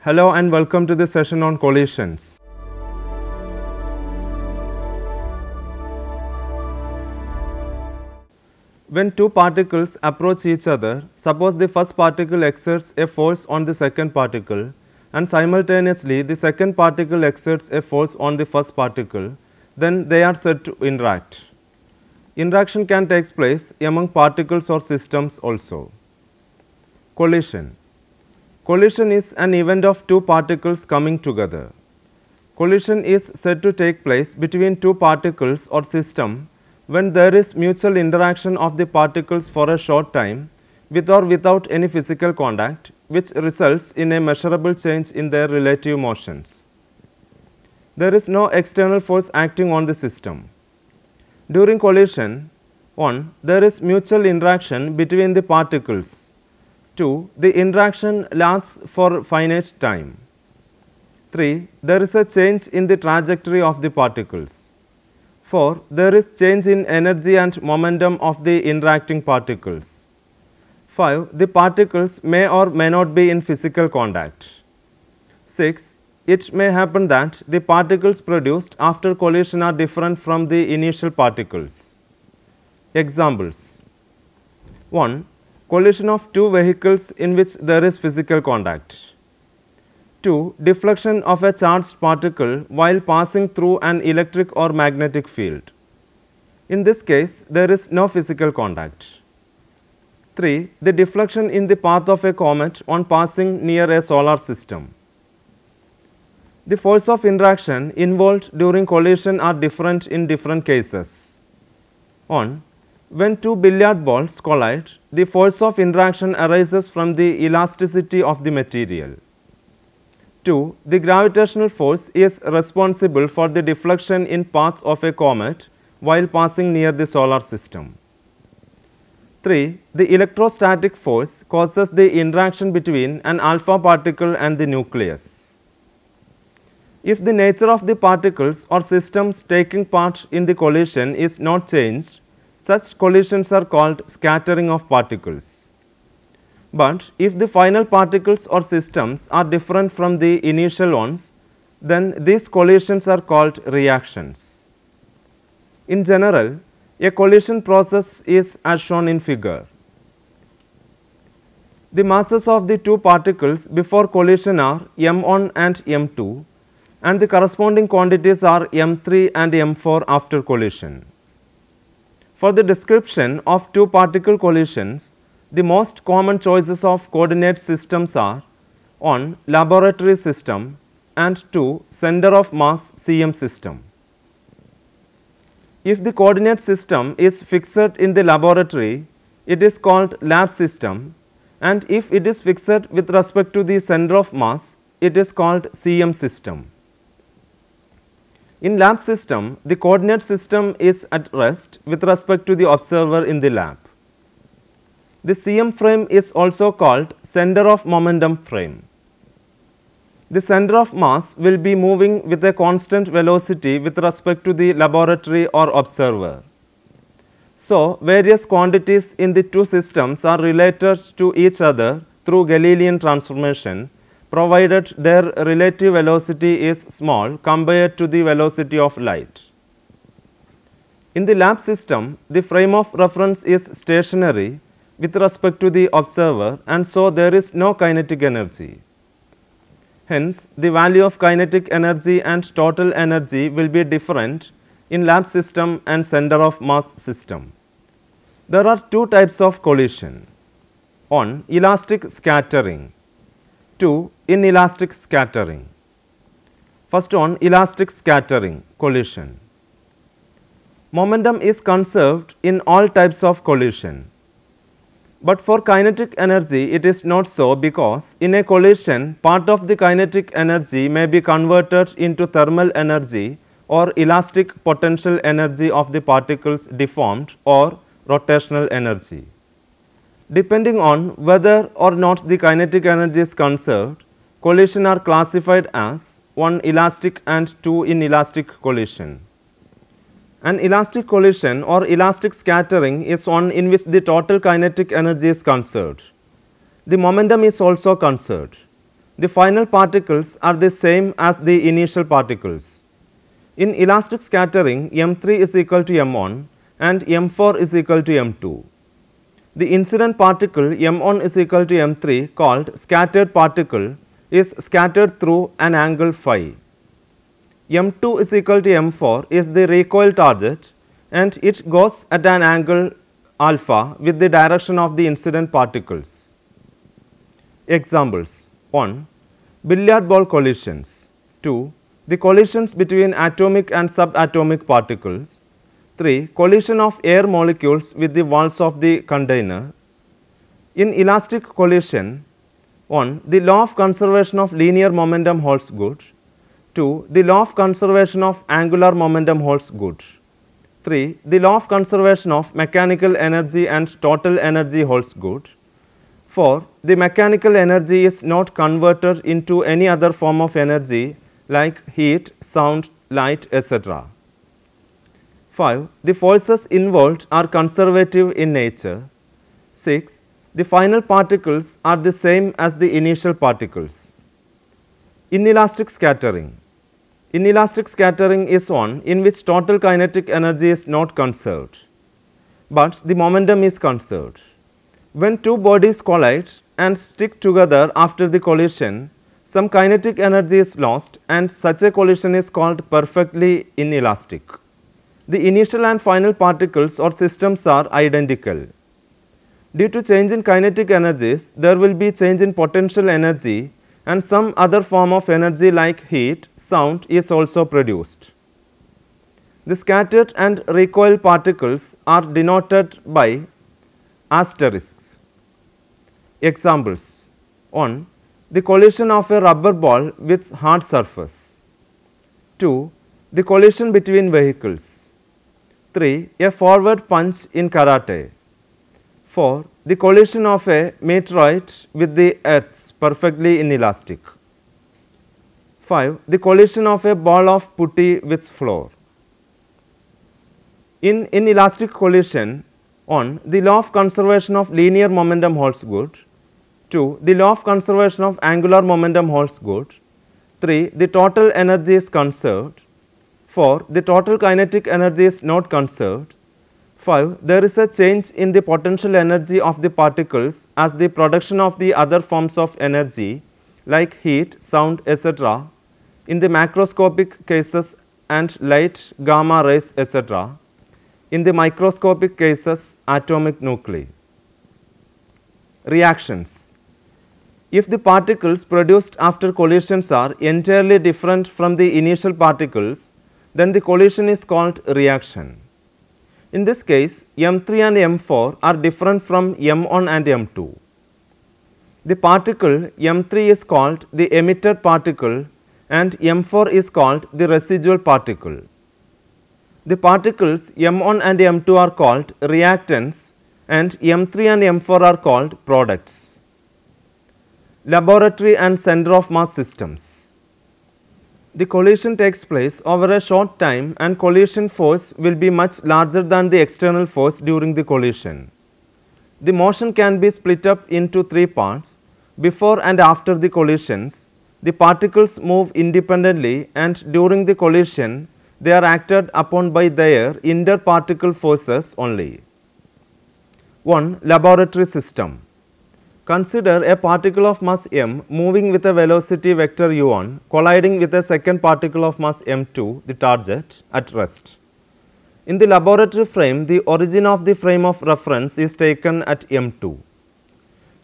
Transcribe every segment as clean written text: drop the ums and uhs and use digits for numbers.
Hello and welcome to the session on collisions. When two particles approach each other, suppose the first particle exerts a force on the second particle and simultaneously the second particle exerts a force on the first particle, then they are said to interact. Interaction can take place among particles or systems also. Collision. Collision is an event of two particles coming together. Collision is said to take place between two particles or system when there is mutual interaction of the particles for a short time with or without any physical contact, which results in a measurable change in their relative motions. There is no external force acting on the system. During collision, 1. There is mutual interaction between the particles. 2. The interaction lasts for finite time. 3. There is a change in the trajectory of the particles. 4. There is change in energy and momentum of the interacting particles. 5. The particles may or may not be in physical contact. 6. It may happen that the particles produced after collision are different from the initial particles. Examples. 1. Collision of two vehicles in which there is physical contact. 2. Deflection of a charged particle while passing through an electric or magnetic field. In this case, there is no physical contact. 3. The deflection in the path of a comet on passing near a solar system. The force of interaction involved during collision are different in different cases. 1. When two billiard balls collide, the force of interaction arises from the elasticity of the material. 2. The gravitational force is responsible for the deflection in paths of a comet while passing near the solar system. 3. The electrostatic force causes the interaction between an alpha particle and the nucleus. If the nature of the particles or systems taking part in the collision is not changed, such collisions are called scattering of particles. But if the final particles or systems are different from the initial ones, then these collisions are called reactions. In general, a collision process is as shown in figure. The masses of the two particles before collision are m1 and m2, and the corresponding quantities are m3 and m4 after collision. For the description of two particle collisions, the most common choices of coordinate systems are 1. Laboratory system and 2. Center of mass CM system. If the coordinate system is fixed in the laboratory, it is called lab system, and if it is fixed with respect to the center of mass, it is called CM system. In lab system, the coordinate system is at rest with respect to the observer in the lab. The CM frame is also called center of momentum frame. The center of mass will be moving with a constant velocity with respect to the laboratory or observer. So, various quantities in the two systems are related to each other through Galilean transformation, provided their relative velocity is small compared to the velocity of light. In the lab system, the frame of reference is stationary with respect to the observer, and so there is no kinetic energy. Hence, the value of kinetic energy and total energy will be different in lab system and center of mass system. There are two types of collision. 1. Elastic scattering. 2. Inelastic scattering. First on elastic scattering collision. Momentum is conserved in all types of collision. But for kinetic energy it is not so, because in a collision part of the kinetic energy may be converted into thermal energy or elastic potential energy of the particles deformed or rotational energy. Depending on whether or not the kinetic energy is conserved, collision are classified as 1. Elastic and 2. Inelastic collision. An elastic collision or elastic scattering is one in which the total kinetic energy is conserved. The momentum is also conserved. the final particles are the same as the initial particles. In elastic scattering, m3 is equal to m1 and m4 is equal to m2. The incident particle m1 is equal to m3, called scattered particle, is scattered through an angle phi. m2 is equal to m4 is the recoil target, and it goes at an angle alpha with the direction of the incident particles. Examples: 1. Billiard ball collisions. 2. The collisions between atomic and subatomic particles. 3. Collision of air molecules with the walls of the container. In elastic collision, 1. The law of conservation of linear momentum holds good. 2. The law of conservation of angular momentum holds good. 3. The law of conservation of mechanical energy and total energy holds good. 4. The mechanical energy is not converted into any other form of energy like heat, sound, light, etc. 5. The forces involved are conservative in nature. 6. The final particles are the same as the initial particles. Inelastic scattering. Inelastic scattering is one in which total kinetic energy is not conserved, but the momentum is conserved. When two bodies collide and stick together after the collision, some kinetic energy is lost, and such a collision is called perfectly inelastic. The initial and final particles or systems are identical. Due to change in kinetic energies, there will be change in potential energy, and some other form of energy like heat, sound is also produced. The scattered and recoil particles are denoted by asterisks. Examples: 1. The collision of a rubber ball with hard surface. 2. The collision between vehicles. 3. A forward punch in karate. 4. The collision of a meteorite with the earth, perfectly inelastic. 5. The collision of a ball of putty with floor. In inelastic collision, 1. The law of conservation of linear momentum holds good. 2. The law of conservation of angular momentum holds good. 3. The total energy is conserved. 4. The total kinetic energy is not conserved. 5. There is a change in the potential energy of the particles as the production of the other forms of energy like heat, sound, etc. in the macroscopic cases and light, gamma rays, etc. in the microscopic cases, atomic nuclei. Reactions. If the particles produced after collisions are entirely different from the initial particles, then the collision is called reaction. In this case, M3 and M4 are different from M1 and M2. The particle M3 is called the emitted particle and M4 is called the residual particle. The particles M1 and M2 are called reactants and M3 and M4 are called products. Laboratory and center of mass systems. The collision takes place over a short time and collision force will be much larger than the external force during the collision. The motion can be split up into three parts. Before and after the collisions, the particles move independently and during the collision, they are acted upon by their interparticle forces only. 1. Laboratory system. Consider a particle of mass m moving with a velocity vector u1 colliding with a second particle of mass m2, the target, at rest. In the laboratory frame, the origin of the frame of reference is taken at m2.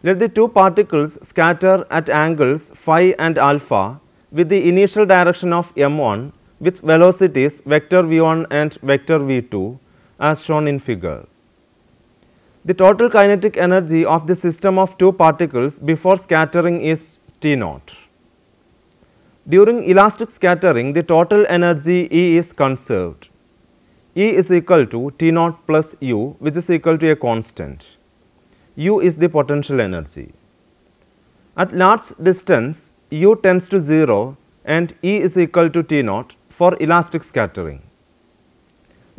Let the two particles scatter at angles phi and alpha with the initial direction of m1 with velocities vector v1 and vector v2 as shown in figure. The total kinetic energy of the system of two particles before scattering is T0. During elastic scattering, the total energy E is conserved. E is equal to T0 plus U, which is equal to a constant. U is the potential energy. At large distance, U tends to 0 and E is equal to T0 for elastic scattering.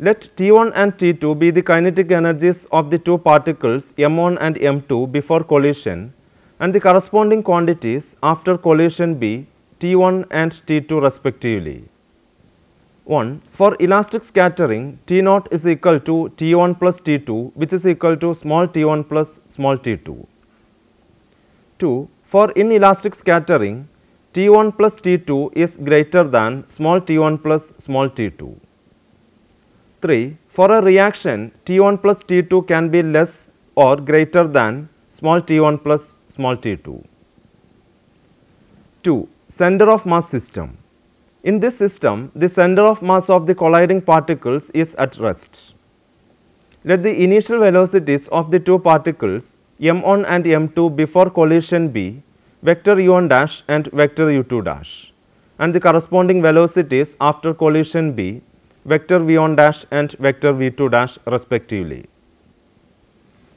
Let T1 and T2 be the kinetic energies of the two particles M1 and M2 before collision and the corresponding quantities after collision be T1 and T2 respectively. 1. For elastic scattering, T naught is equal to T1 plus T2, which is equal to small t1 plus small t2. 2. For inelastic scattering, T1 plus T2 is greater than small t1 plus small t2. 3. For a reaction, T1 plus T2 can be less or greater than small t1 plus small t2. 2. Center of mass system. In this system, the center of mass of the colliding particles is at rest. Let the initial velocities of the two particles m1 and m2 before collision be vector u1 dash and vector u2 dash, and the corresponding velocities after collision be vector v1 dash and vector v2 dash respectively.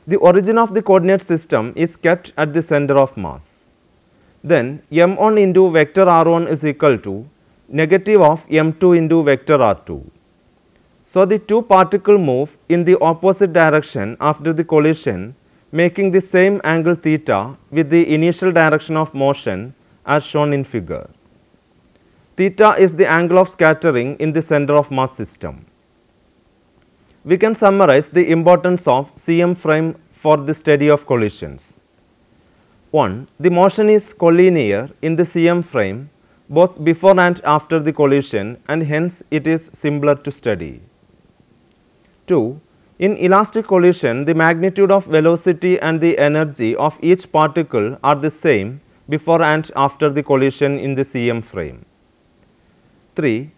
The origin of the coordinate system is kept at the center of mass. Then m1 into vector r1 is equal to negative of m2 into vector r2. So, the two particles move in the opposite direction after the collision, making the same angle theta with the initial direction of motion as shown in figure. Theta is the angle of scattering in the center of mass system. We can summarize the importance of CM frame for the study of collisions. 1. The motion is collinear in the CM frame both before and after the collision, and hence it is simpler to study. 2. In elastic collision, the magnitude of velocity and the energy of each particle are the same before and after the collision in the CM frame. 3.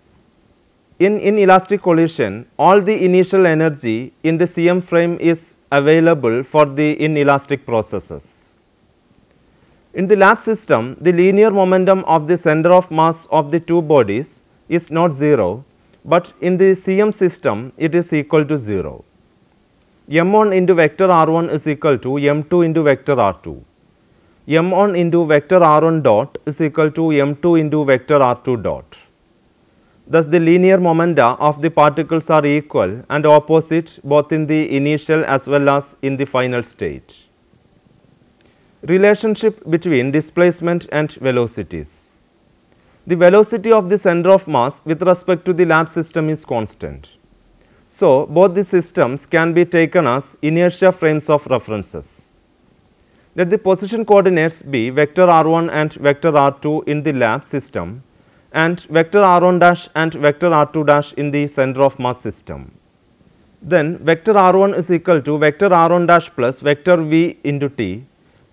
In inelastic collision, all the initial energy in the CM frame is available for the inelastic processes. In the lap system, the linear momentum of the center of mass of the two bodies is not 0, but in the CM system it is equal to 0. m1 into vector r1 is equal to m2 into vector r2. m1 into vector r1 dot is equal to m2 into vector r2 dot. Thus, the linear momenta of the particles are equal and opposite both in the initial as well as in the final state. Relationship between displacement and velocities. The velocity of the center of mass with respect to the lap system is constant. So, both the systems can be taken as inertia frames of references. Let the position coordinates be vector r1 and vector r2 in the lap system and vector r1 dash and vector r2 dash in the center of mass system. Then vector r1 is equal to vector r1 dash plus vector v into t,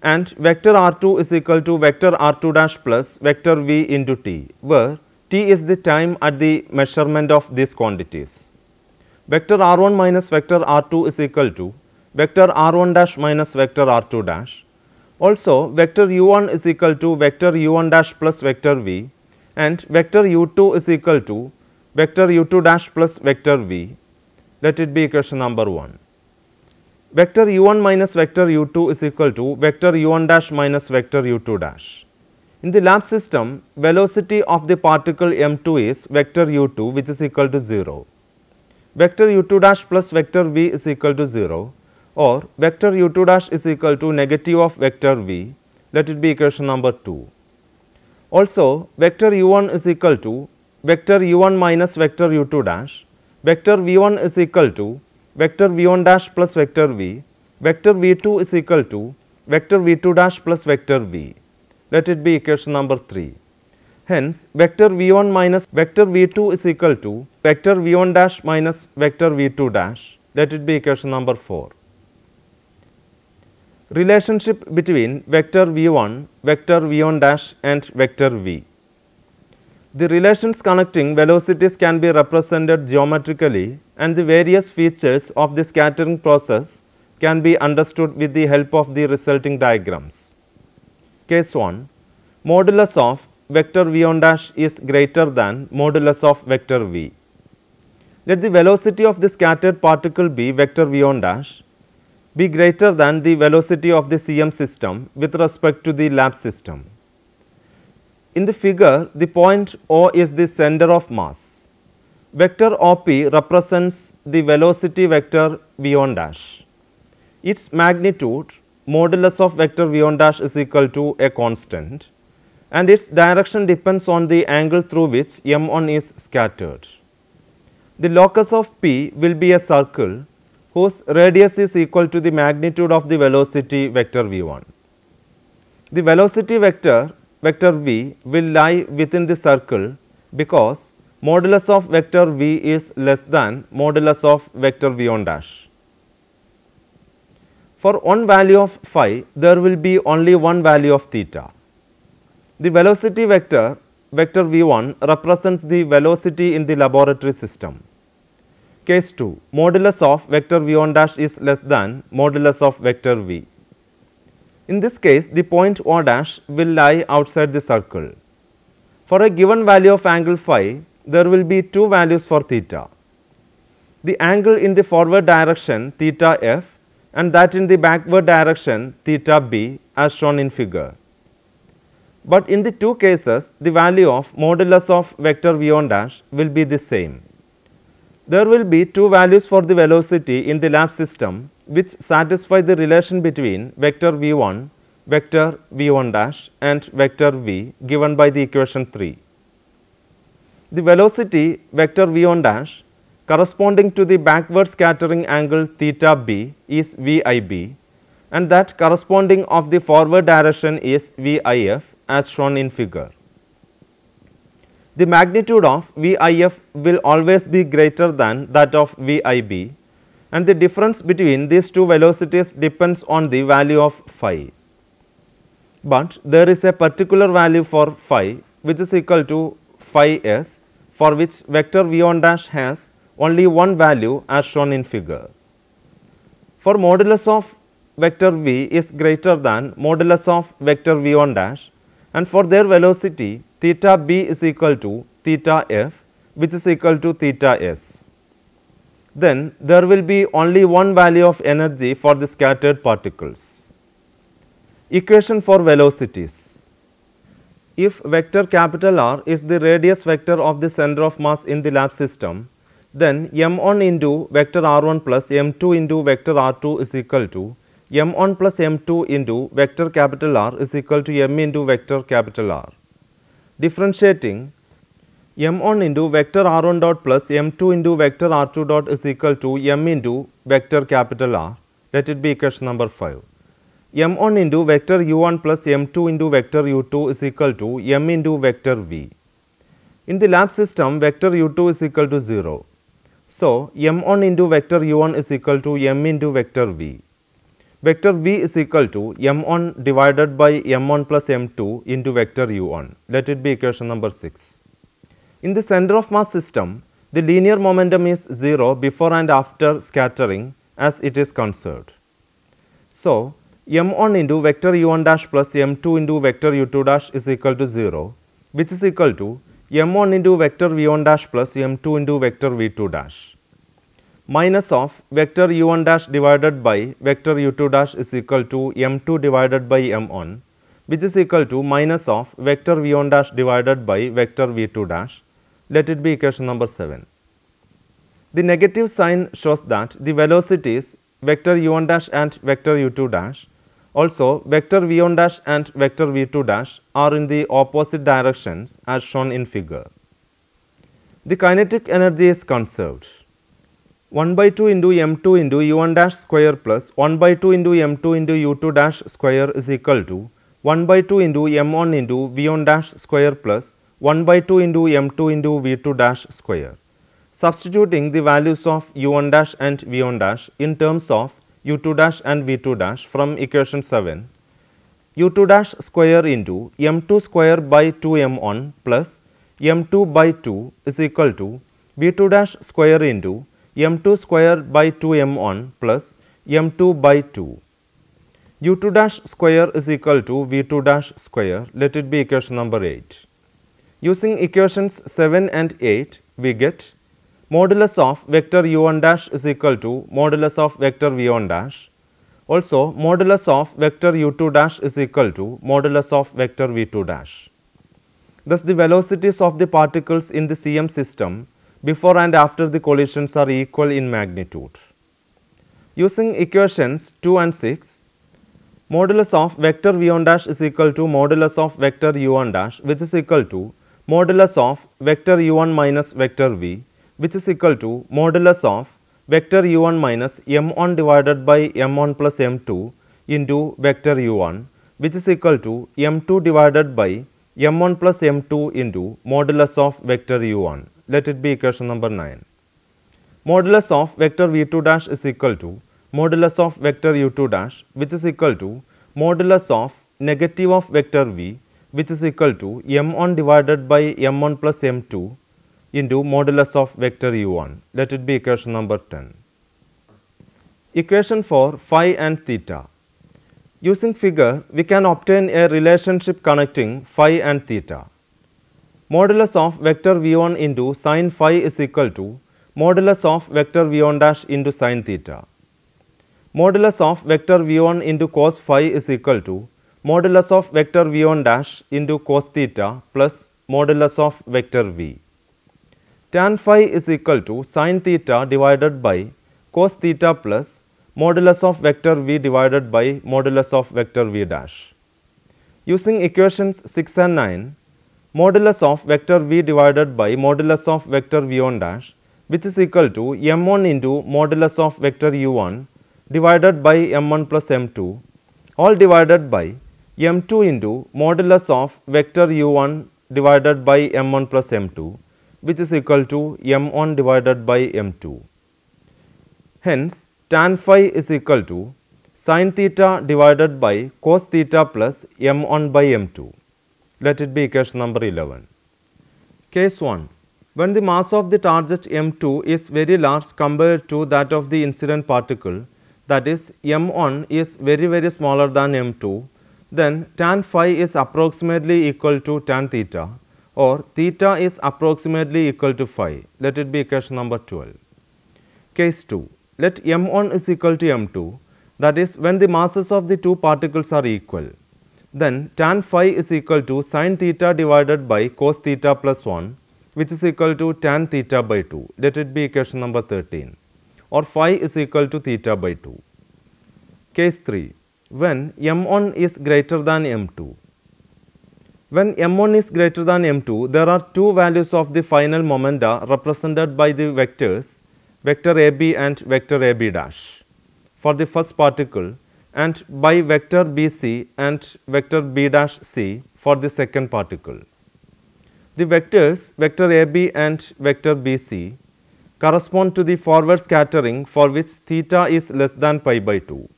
and vector r2 is equal to vector r2 dash plus vector v into t, where t is the time at the measurement of these quantities. Vector r1 minus vector r2 is equal to vector r1 dash minus vector r2 dash. Also, vector u1 is equal to vector u1 dash plus vector v, and vector u2 is equal to vector u2 dash plus vector v. Let it be equation number 1. Vector u1 minus vector u2 is equal to vector u1 dash minus vector u2 dash. In the lap system, velocity of the particle m2 is vector u2, which is equal to 0. Vector u2 dash plus vector v is equal to 0, or vector u2 dash is equal to negative of vector v. Let it be equation number 2. Also, vector u1 is equal to vector u1 minus vector u2 dash. Vector v1 is equal to vector v1 dash plus vector v, vector v2 is equal to vector v2 dash plus vector v. Let it be equation number 3. Hence, vector v1 minus vector v2 is equal to vector v1 dash minus vector v2 dash. Let it be equation number 4. Relationship between vector v1, vector v1 dash and vector v. The relations connecting velocities can be represented geometrically, and the various features of the scattering process can be understood with the help of the resulting diagrams. Case 1. Modulus of vector v1 dash is greater than modulus of vector v. Let the velocity of the scattered particle be vector v1 dash be greater than the velocity of the CM system with respect to the lap system. In the figure, the point O is the center of mass. Vector OP represents the velocity vector v1 dash. Its magnitude modulus of vector v1 dash is equal to a constant, and its direction depends on the angle through which m1 is scattered. The locus of P will be a circle whose radius is equal to the magnitude of the velocity vector v1. The velocity vector v will lie within the circle because modulus of vector v is less than modulus of vector v1 dash. For one value of phi, there will be only one value of theta. The velocity vector v1 represents the velocity in the laboratory system. Case 2, modulus of vector v1 dash is less than modulus of vector v. In this case, the point O dash will lie outside the circle. For a given value of angle phi, there will be two values for theta. The angle in the forward direction theta f and that in the backward direction theta b as shown in figure. But in the two cases, the value of modulus of vector v1 dash will be the same. There will be two values for the velocity in the lab system which satisfy the relation between vector v1 dash and vector v given by the equation 3. The velocity vector v1 dash corresponding to the backward scattering angle theta b is vib, and that corresponding of the forward direction is vif as shown in figure. The magnitude of vif will always be greater than that of vib, and the difference between these two velocities depends on the value of phi. But there is a particular value for phi which is equal to phi s, for which vector v1 dash has only one value as shown in figure. For modulus of vector v is greater than modulus of vector v1 dash, and for their velocity theta b is equal to theta f, which is equal to theta s. Then there will be only one value of energy for the scattered particles. Equation for velocities. If vector capital R is the radius vector of the center of mass in the lab system, then m1 into vector r1 plus m2 into vector r2 is equal to m1 plus m2 into vector capital R is equal to m into vector capital R. Differentiating, m1 into vector r1 dot plus m2 into vector r2 dot is equal to m into vector capital R. Let it be equation number 5. m1 into vector u1 plus m2 into vector u2 is equal to m into vector v. In the lab system, vector u2 is equal to 0. So, m1 into vector u1 is equal to m into vector v. Vector v is equal to m1 divided by m1 plus m2 into vector u1. Let it be equation number 6. In the center of mass system, the linear momentum is 0 before and after scattering as it is conserved. So, m1 into vector u1 dash plus m2 into vector u2 dash is equal to 0, which is equal to m1 into vector v1 dash plus m2 into vector v2 dash. Minus of vector u1 dash divided by vector u2 dash is equal to m2 divided by m1, which is equal to minus of vector v1 dash divided by vector v2 dash. Let it be equation number 7. The negative sign shows that the velocities vector u1 dash and vector u2 dash, also vector v1 dash and vector v2 dash are in the opposite directions as shown in figure. The kinetic energy is conserved. 1 by 2 into m2 into u1 dash square plus 1 by 2 into m2 into u2 dash square is equal to 1 by 2 into m1 into v1 dash square plus 1 by 2 into m2 into v2 dash square. Substituting the values of u1 dash and v1 dash in terms of u2 dash and v2 dash from equation 7, u2 dash square into m2 square by 2 m1 plus m2 by 2 is equal to v2 dash square into m2 square by 2 m1 plus m2 by 2. u2 dash square is equal to v2 dash square. Let it be equation number 8. Using equations 7 and 8, we get modulus of vector u1 dash is equal to modulus of vector v1 dash. Also, modulus of vector u2 dash is equal to modulus of vector v2 dash. Thus, the velocities of the particles in the CM system before and after the collisions are equal in magnitude. Using equations 2 and 6, Modulus of vector v1 dash is equal to modulus of vector u1 dash, which is equal to modulus of vector u1 minus vector v, which is equal to modulus of vector u1 minus m1 divided by m1 plus m2 into vector u1, which is equal to m2 divided by m1 plus m2 into modulus of vector u1. Let it be equation number 9. Modulus of vector v2 dash is equal to modulus of vector u2 dash, which is equal to modulus of negative of vector v, which is equal to m1 divided by m1 plus m2 into modulus of vector u1. Let it be equation number 10. Equation for phi and theta. Using figure, we can obtain a relationship connecting phi and theta. Modulus of vector v1 into sin phi is equal to modulus of vector v1 dash into sin theta. Modulus of vector v1 into cos phi is equal to modulus of vector v1 dash into cos theta plus modulus of vector v. Tan phi is equal to sin theta divided by cos theta plus modulus of vector v divided by modulus of vector v dash. Using equations 6 and 9, modulus of vector v divided by modulus of vector v1 dash, which is equal to m1 into modulus of vector u1 divided by m1 plus m2, all divided by m2 into modulus of vector u1 divided by m1 plus m2, which is equal to m1 divided by m2. Hence, tan phi is equal to sin theta divided by cos theta plus m1 by m2. Let it be equation number 11. Case 1. When the mass of the target m2 is very large compared to that of the incident particle, that is m1 is very smaller than m2, then tan phi is approximately equal to tan theta, or theta is approximately equal to phi. Let it be equation number 12. Case 2. Let m1 is equal to m2, that is when the masses of the two particles are equal. Then tan phi is equal to sin theta divided by cos theta plus 1, which is equal to tan theta by 2. Let it be equation number 13, or phi is equal to theta by 2. Case 3. When m1 is greater than m2. When m1 is greater than m2, there are two values of the final momenta represented by the vectors vector ab and vector ab dash for the first particle, and by vector bc and vector b dash c for the second particle. The vectors vector ab and vector bc correspond to the forward scattering for which theta is less than pi by 2.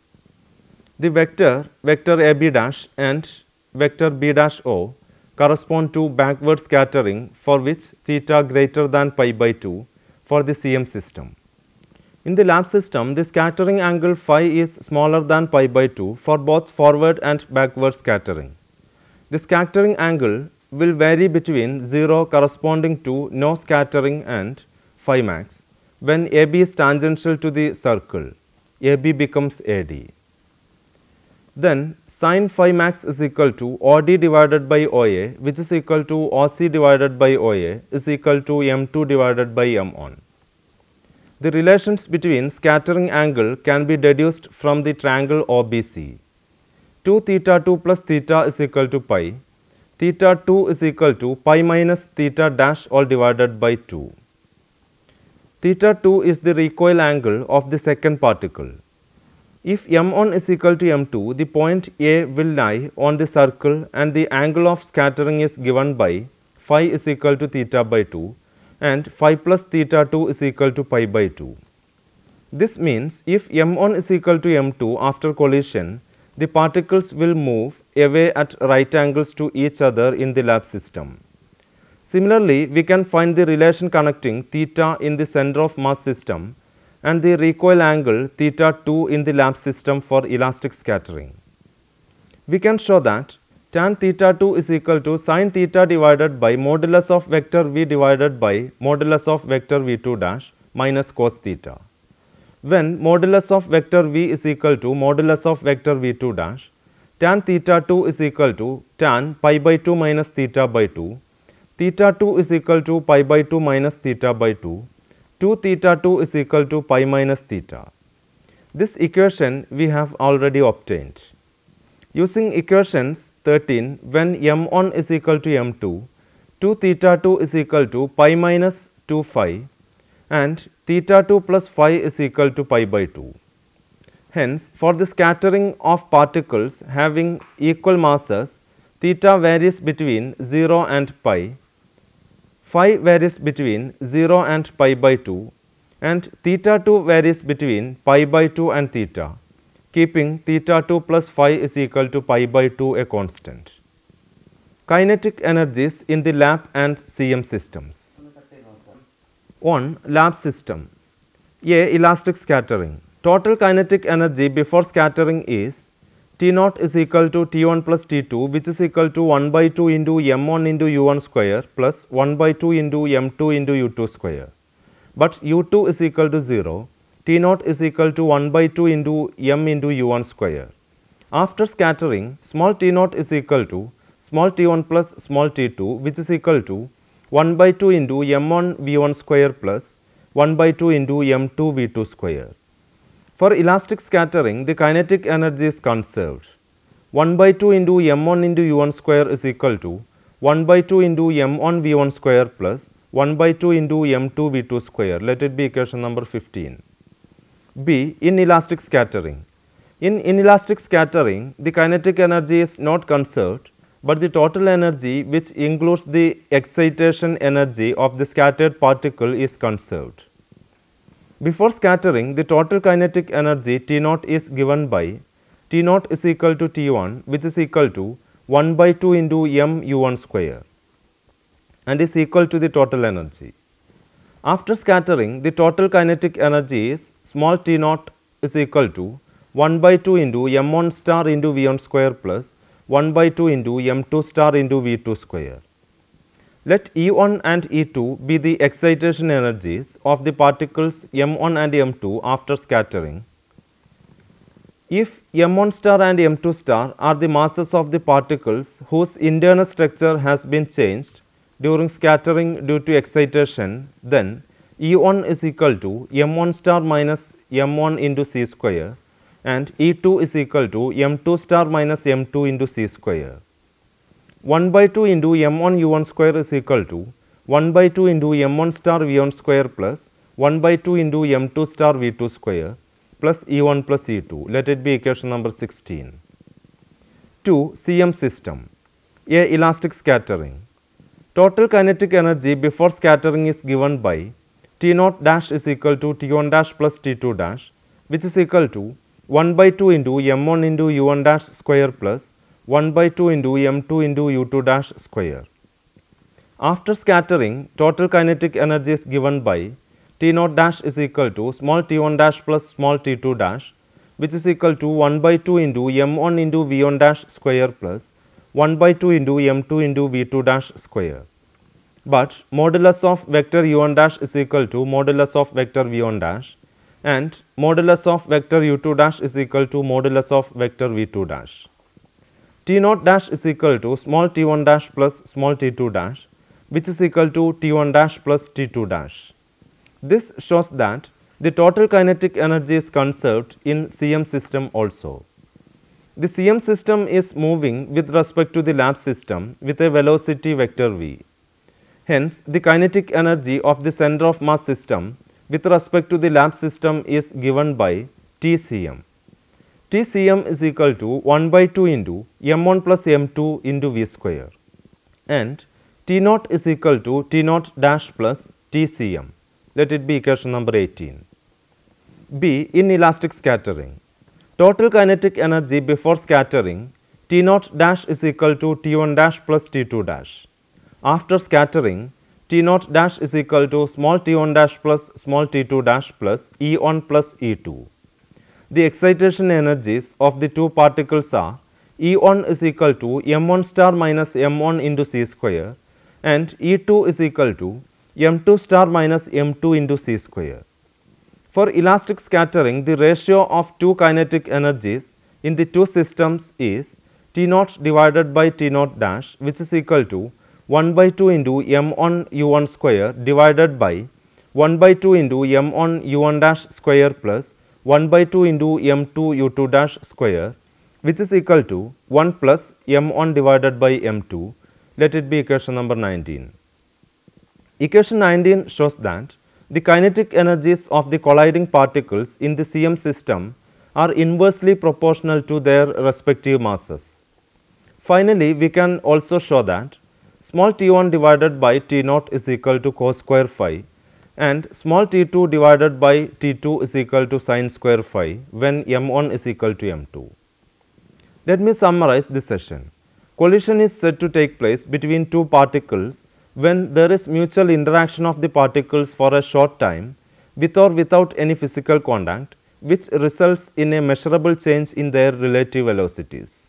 The vector ab dash and vector b dash o correspond to backward scattering for which theta greater than pi by 2 for the CM system. In the lab system, the scattering angle phi is smaller than pi by 2 for both forward and backward scattering. The scattering angle will vary between 0 corresponding to no scattering and phi max. When AB is tangential to the circle, AB becomes AD. Then sin phi max is equal to OD divided by OA, which is equal to OC divided by OA is equal to M2 divided by M1. The relations between scattering angle can be deduced from the triangle OBC. 2 theta 2 plus theta is equal to pi. Theta 2 is equal to pi minus theta dash all divided by 2. Theta 2 is the recoil angle of the second particle. If m1 is equal to m2, the point A will lie on the circle and the angle of scattering is given by phi is equal to theta by 2 and phi plus theta 2 is equal to pi by 2. This means if m1 is equal to m2 after collision, the particles will move away at right angles to each other in the lab system. Similarly, we can find the relation connecting theta in the center of mass system and the recoil angle theta 2 in the lab system for elastic scattering. We can show that tan theta 2 is equal to sin theta divided by modulus of vector v divided by modulus of vector v2 dash minus cos theta. When modulus of vector v is equal to modulus of vector v2 dash, tan theta 2 is equal to tan pi by 2 minus theta by 2, theta 2 is equal to pi by 2 minus theta by 2, 2 theta 2 is equal to pi minus theta. This equation we have already obtained. Using equations 13, when m1 is equal to m2, 2 theta 2 is equal to pi minus 2 phi and theta 2 plus phi is equal to pi by 2. Hence, for the scattering of particles having equal masses, theta varies between 0 and pi, phi varies between 0 and pi by 2 and theta 2 varies between pi by 2 and theta, keeping theta 2 plus phi is equal to pi by 2 a constant. Kinetic energies in the lab and CM systems. 1. Lab system. A. Elastic scattering. Total kinetic energy before scattering is T0 is equal to T1 plus T2, which is equal to 1 by 2 into m1 into u1 square plus 1 by 2 into m2 into u2 square. But u2 is equal to 0, T0 is equal to 1 by 2 into m into u1 square. After scattering, small T0 is equal to small t1 plus small t2, which is equal to 1 by 2 into m1 v1 square plus 1 by 2 into m2 v2 square. For elastic scattering, the kinetic energy is conserved. 1 by 2 into m1 into u1 square is equal to 1 by 2 into m1 v1 square plus 1 by 2 into m2 v2 square. Let it be equation number 15. B. Inelastic scattering. In inelastic scattering, the kinetic energy is not conserved, but the total energy, which includes the excitation energy of the scattered particle, is conserved. Before scattering, the total kinetic energy T0 is given by T0 is equal to T1, which is equal to 1 by 2 into m u1 square and is equal to the total energy. After scattering, the total kinetic energy is small T0 is equal to 1 by 2 into m1 star into v1 square plus 1 by 2 into m2 star into v2 square. Let E1 and E2 be the excitation energies of the particles m1 and m2 after scattering. If m1 star and m2 star are the masses of the particles whose internal structure has been changed during scattering due to excitation, then E1 is equal to m1 star minus m1 into c square and E2 is equal to m2 star minus m2 into c square. 1 by 2 into m1 u1 square is equal to 1 by 2 into m1 star v1 square plus 1 by 2 into m2 star v2 square plus E1 plus E2. Let it be equation number 16. 2. CM system. A. Elastic scattering. Total kinetic energy before scattering is given by T0 dash is equal to T1 dash plus T2 dash, which is equal to 1 by 2 into m1 into u1 dash square plus 1 by 2 into m2 into u2 dash square. After scattering, total kinetic energy is given by T0 dash is equal to small t1 dash plus small t2 dash, which is equal to 1 by 2 into m1 into v1 dash square plus 1 by 2 into m2 into v2 dash square. But modulus of vector u1 dash is equal to modulus of vector v1 dash and modulus of vector u2 dash is equal to modulus of vector v2 dash. T0 dash is equal to small t1 dash plus small t2 dash, which is equal to t1 dash plus t2 dash. This shows that the total kinetic energy is conserved in CM system also. The CM system is moving with respect to the lab system with a velocity vector v. Hence, the kinetic energy of the center of mass system with respect to the lab system is given by Tcm. Tcm is equal to 1 by 2 into m1 plus m2 into v square and T0 is equal to T0 dash plus Tcm. Let it be equation number 18. B. Inelastic scattering. Total kinetic energy before scattering T0 dash is equal to T1 dash plus T2 dash. After scattering, T0 dash is equal to small t1 dash plus small t2 dash plus E1 plus E2. The excitation energies of the two particles are E1 is equal to m1 star minus m1 into c square and E2 is equal to m2 star minus m2 into c square. For elastic scattering, the ratio of two kinetic energies in the two systems is T0 divided by T0 dash, which is equal to 1 by 2 into m1 u1 square divided by 1 by 2 into m1 u1 dash square plus 1 by 2 into m2 u2 dash square which is equal to 1 plus m1 divided by m2. Let it be equation number 19. Equation 19 shows that the kinetic energies of the colliding particles in the CM system are inversely proportional to their respective masses. Finally, we can also show that small t1 divided by t0 is equal to cos square phi and small t2 divided by t2 is equal to sin square phi when m1 is equal to m2. Let me summarize this session. Collision is said to take place between two particles when there is mutual interaction of the particles for a short time with or without any physical contact, which results in a measurable change in their relative velocities.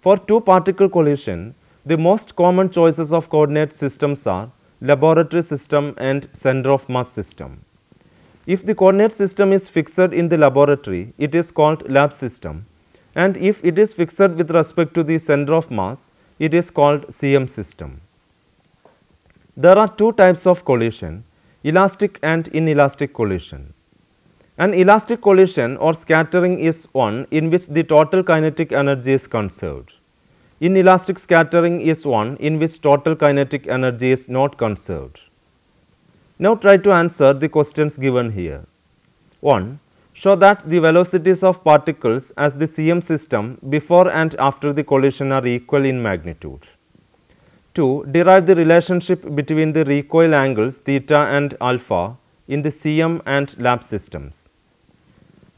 For two particle collision, the most common choices of coordinate systems are laboratory system and center of mass system. If the coordinate system is fixed in the laboratory, it is called lab system, and if it is fixed with respect to the center of mass, it is called CM system. There are two types of collision, elastic and inelastic collision. An elastic collision or scattering is one in which the total kinetic energy is conserved. Inelastic scattering is one in which total kinetic energy is not conserved. Now try to answer the questions given here. 1. Show that the velocities of particles as the CM system before and after the collision are equal in magnitude. 2. Derive the relationship between the recoil angles theta and alpha in the CM and lab systems.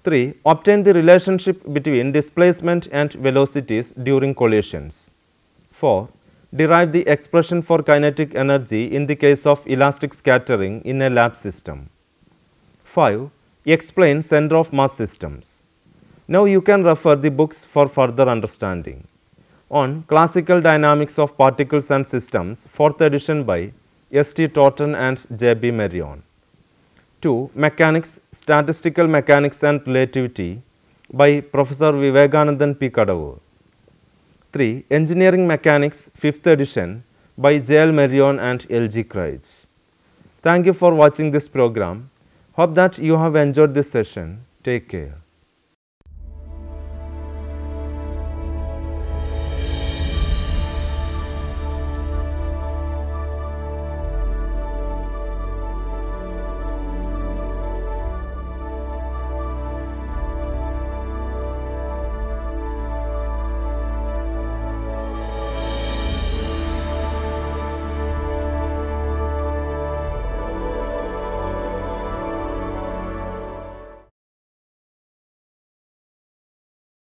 3. Obtain the relationship between displacement and velocities during collisions. 4. Derive the expression for kinetic energy in the case of elastic scattering in a lab system. 5. Explain center of mass systems. Now you can refer the books for further understanding. On Classical Dynamics of Particles and Systems, 4th edition by S.T. Totten and J.B. Marion. 2. Mechanics, Statistical Mechanics and Relativity by Professor Vivekanandan P. Kadavur. 3. Engineering Mechanics, 5th edition by J.L. Marion and L.G. Craig. Thank you for watching this program. Hope that you have enjoyed this session. Take care.